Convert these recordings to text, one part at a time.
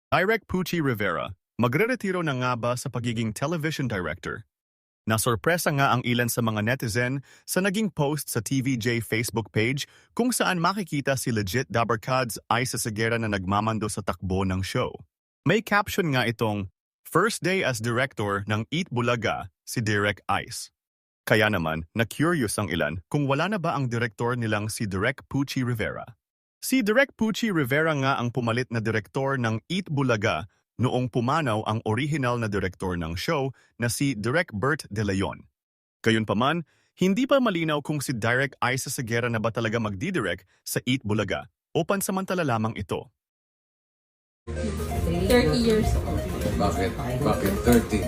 Direk Pucci Rivera, magre-retiro na nga ba sa pagiging television director? Nasorpresa nga ang ilan sa mga netizen sa naging post sa TVJ Facebook page kung saan makikita si legit Dabarkads Isa Seguera na nagmamando sa takbo ng show. May caption nga itong, "First day as director ng Eat Bulaga, si Direk Ice." Kaya naman, na-curious ang ilan kung wala na ba ang direktor nilang si Direk Pucci Rivera. Si Direk Pucci Rivera nga ang pumalit na direktor ng Eat Bulaga noong pumanaw ang original na direktor ng show na si Direk Bert De Leon. Gayunpaman, hindi pa malinaw kung si Direk Isa Seguera na ba talaga magdidirect sa Eat Bulaga o pansamantala lamang ito. 30 years old. Bakit? Bakit 30?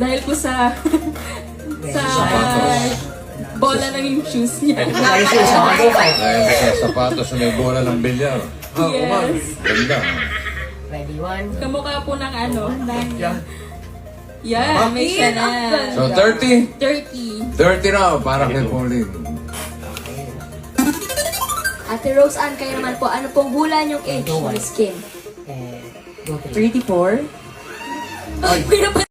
Dahil po sa bola ng yung shoes niya. Dahil sa sapatos na may bola ng bilyar. Yes. Ganda. Ready, one. Kamukha po ng yan, may siya na. So 30? 30. 30 na, para kay Pauline. Ate Rose Ann, kayo naman po, ano pong hula niyong age ng skin? Go to 34. Ay, pinapa-